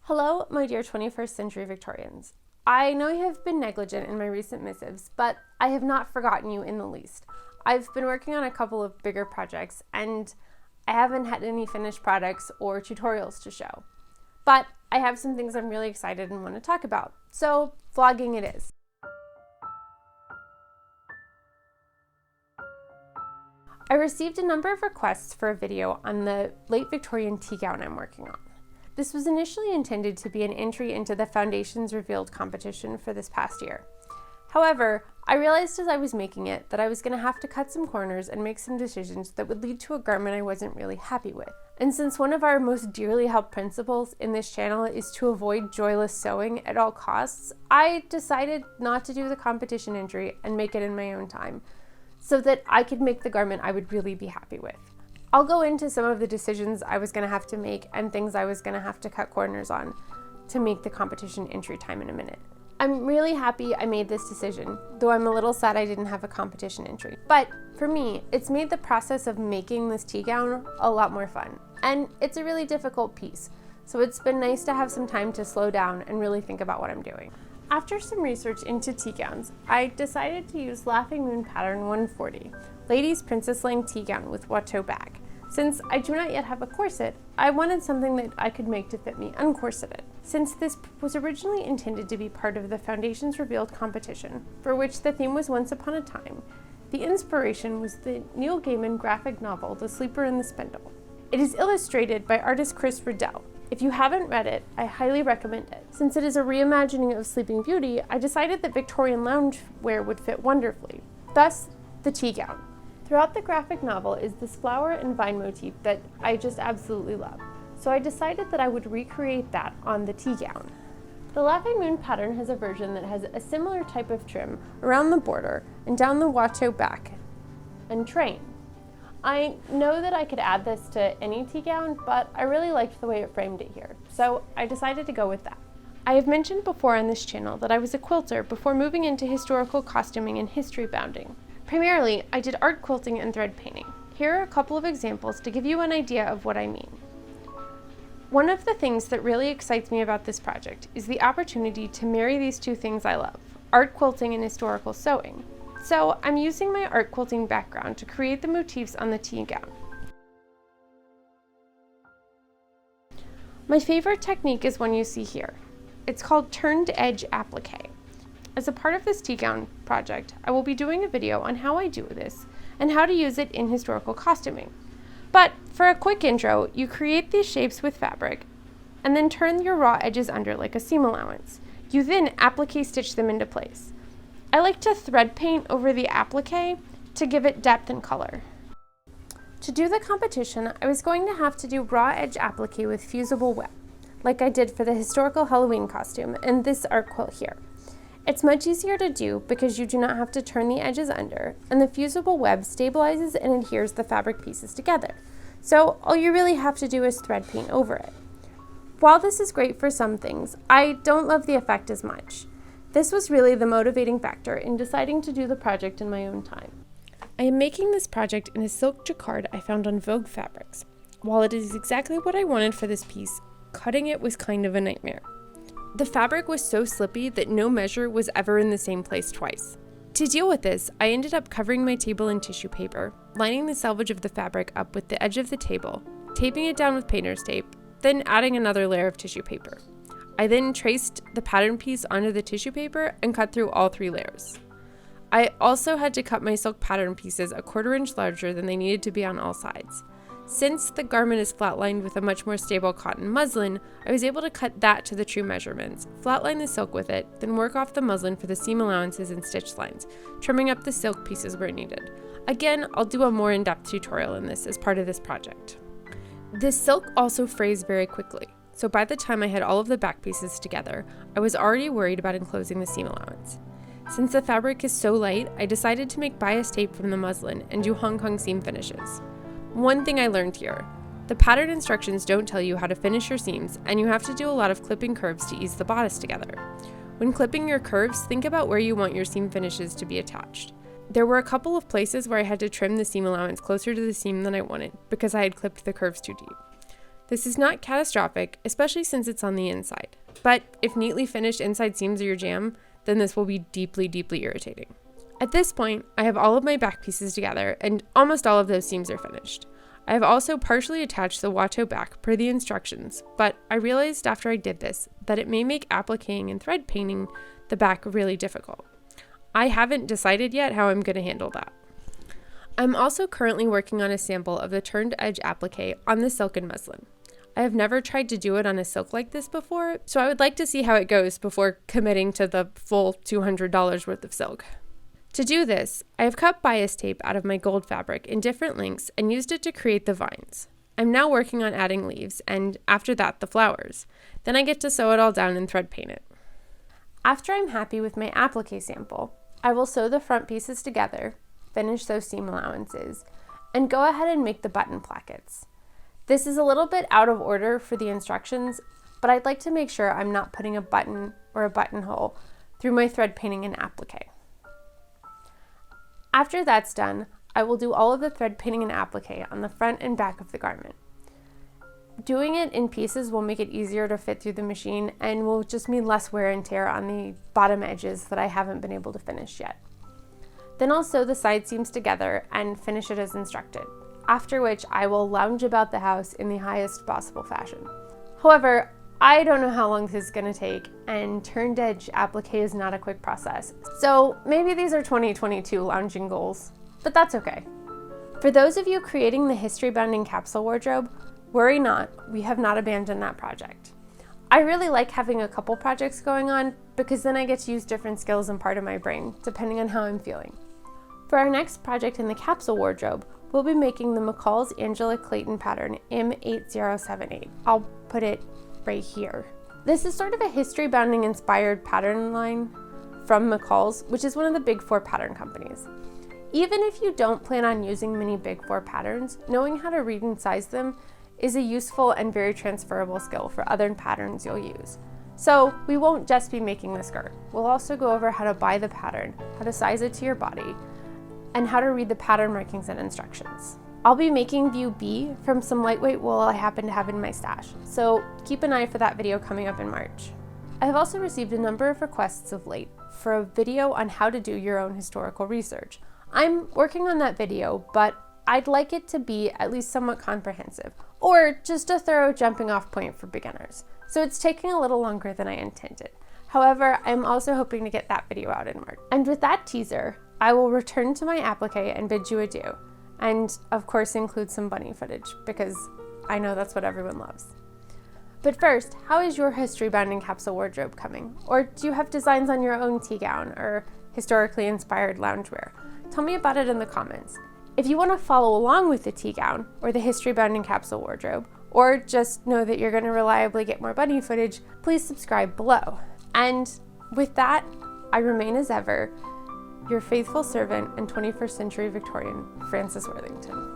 Hello, my dear 21st century Victorians. I know I have been negligent in my recent missives, but I have not forgotten you in the least. I've been working on a couple of bigger projects, and I haven't had any finished products or tutorials to show. But I have some things I'm really excited and want to talk about, so vlogging it is. I received a number of requests for a video on the late Victorian tea gown I'm working on. This was initially intended to be an entry into the Foundations Revealed competition for this past year. However, I realized as I was making it that I was going to have to cut some corners and make some decisions that would lead to a garment I wasn't really happy with. And since one of our most dearly held principles in this channel is to avoid joyless sewing at all costs, I decided not to do the competition entry and make it in my own time, so that I could make the garment I would really be happy with. I'll go into some of the decisions I was going to have to make and things I was going to have to cut corners on to make the competition entry time in a minute. I'm really happy I made this decision, though I'm a little sad I didn't have a competition entry. But for me, it's made the process of making this tea gown a lot more fun. And it's a really difficult piece, so it's been nice to have some time to slow down and really think about what I'm doing. After some research into tea gowns, I decided to use Laughing Moon Pattern 140, Ladies Princess Line Tea Gown with Watteau bag. Since I do not yet have a corset, I wanted something that I could make to fit me uncorseted. Since this was originally intended to be part of the Foundations Revealed competition, for which the theme was Once Upon a Time, the inspiration was the Neil Gaiman graphic novel, The Sleeper and the Spindle. It is illustrated by artist Chris Riddell. If you haven't read it, I highly recommend it. Since it is a reimagining of Sleeping Beauty, I decided that Victorian loungewear would fit wonderfully. Thus, the tea gown. Throughout the graphic novel is this flower and vine motif that I just absolutely love. So I decided that I would recreate that on the tea gown. The Laughing Moon pattern has a version that has a similar type of trim around the border and down the Watteau back and train. I know that I could add this to any tea gown, but I really liked the way it framed it here, so I decided to go with that. I have mentioned before on this channel that I was a quilter before moving into historical costuming and history bounding. Primarily, I did art quilting and thread painting. Here are a couple of examples to give you an idea of what I mean. One of the things that really excites me about this project is the opportunity to marry these two things I love, art quilting and historical sewing. So I'm using my art quilting background to create the motifs on the tea gown. My favorite technique is one you see here. It's called turned edge applique. As a part of this tea gown project, I will be doing a video on how I do this and how to use it in historical costuming. But for a quick intro, you create these shapes with fabric and then turn your raw edges under like a seam allowance. You then applique stitch them into place. I like to thread paint over the applique to give it depth and color. To do the competition, I was going to have to do raw edge applique with fusible web, like I did for the historical Halloween costume and this art quilt here. It's much easier to do because you do not have to turn the edges under, and the fusible web stabilizes and adheres the fabric pieces together. So all you really have to do is thread paint over it. While this is great for some things, I don't love the effect as much. This was really the motivating factor in deciding to do the project in my own time. I am making this project in a silk jacquard I found on Vogue Fabrics. While it is exactly what I wanted for this piece, cutting it was kind of a nightmare. The fabric was so slippy that no measure was ever in the same place twice. To deal with this, I ended up covering my table in tissue paper, lining the selvage of the fabric up with the edge of the table, taping it down with painter's tape, then adding another layer of tissue paper. I then traced the pattern piece onto the tissue paper and cut through all 3 layers. I also had to cut my silk pattern pieces a 1/4 inch larger than they needed to be on all sides. Since the garment is flatlined with a much more stable cotton muslin, I was able to cut that to the true measurements, flatline the silk with it, then work off the muslin for the seam allowances and stitch lines, trimming up the silk pieces where needed. Again, I'll do a more in-depth tutorial in this as part of this project. This silk also frays very quickly, so by the time I had all of the back pieces together, I was already worried about enclosing the seam allowance. Since the fabric is so light, I decided to make bias tape from the muslin and do Hong Kong seam finishes. One thing I learned here, the pattern instructions don't tell you how to finish your seams, and you have to do a lot of clipping curves to ease the bodice together. When clipping your curves, think about where you want your seam finishes to be attached. There were a couple of places where I had to trim the seam allowance closer to the seam than I wanted because I had clipped the curves too deep. This is not catastrophic, especially since it's on the inside. But if neatly finished inside seams are your jam, then this will be deeply, deeply irritating. At this point, I have all of my back pieces together and almost all of those seams are finished. I have also partially attached the Watteau back per the instructions, but I realized after I did this that it may make appliquing and thread painting the back really difficult. I haven't decided yet how I'm going to handle that. I'm also currently working on a sample of the turned edge applique on the silk and muslin. I have never tried to do it on a silk like this before, so I would like to see how it goes before committing to the full $200 worth of silk. To do this, I have cut bias tape out of my gold fabric in different lengths and used it to create the vines. I'm now working on adding leaves, and after that, the flowers. Then I get to sew it all down and thread paint it. After I'm happy with my applique sample, I will sew the front pieces together, finish those seam allowances, and go ahead and make the button plackets. This is a little bit out of order for the instructions, but I'd like to make sure I'm not putting a button or a buttonhole through my thread painting and applique. After that's done, I will do all of the thread painting and applique on the front and back of the garment. Doing it in pieces will make it easier to fit through the machine and will just mean less wear and tear on the bottom edges that I haven't been able to finish yet. Then I'll sew the side seams together and finish it as instructed, after which I will lounge about the house in the highest possible fashion. However, I don't know how long this is going to take, and turned edge applique is not a quick process, so maybe these are 2022 lounging goals, but that's okay. For those of you creating the history-bounding capsule wardrobe, worry not, we have not abandoned that project. I really like having a couple projects going on because then I get to use different skills and part of my brain, depending on how I'm feeling. For our next project in the capsule wardrobe, we'll be making the McCall's Angela Clayton pattern M8078. I'll put it right here. This is sort of a history-bounding inspired pattern line from McCall's, which is one of the big four pattern companies. Even if you don't plan on using many big four patterns, knowing how to read and size them is a useful and very transferable skill for other patterns you'll use. So we won't just be making the skirt. We'll also go over how to buy the pattern, how to size it to your body, and how to read the pattern markings and instructions. I'll be making view B from some lightweight wool I happen to have in my stash, so keep an eye for that video coming up in March. I have also received a number of requests of late for a video on how to do your own historical research. I'm working on that video, but I'd like it to be at least somewhat comprehensive, or just a thorough jumping off point for beginners. So it's taking a little longer than I intended. However, I'm also hoping to get that video out in March. And with that teaser, I will return to my applique and bid you adieu. And of course include some bunny footage, because I know that's what everyone loves. But first, how is your history-bounding capsule wardrobe coming? Or do you have designs on your own tea gown or historically inspired loungewear? Tell me about it in the comments. If you want to follow along with the tea gown or the history-bounding capsule wardrobe, or just know that you're going to reliably get more bunny footage, please subscribe below. And with that, I remain as ever, your faithful servant and 21st century Victorian, Frances Worthington.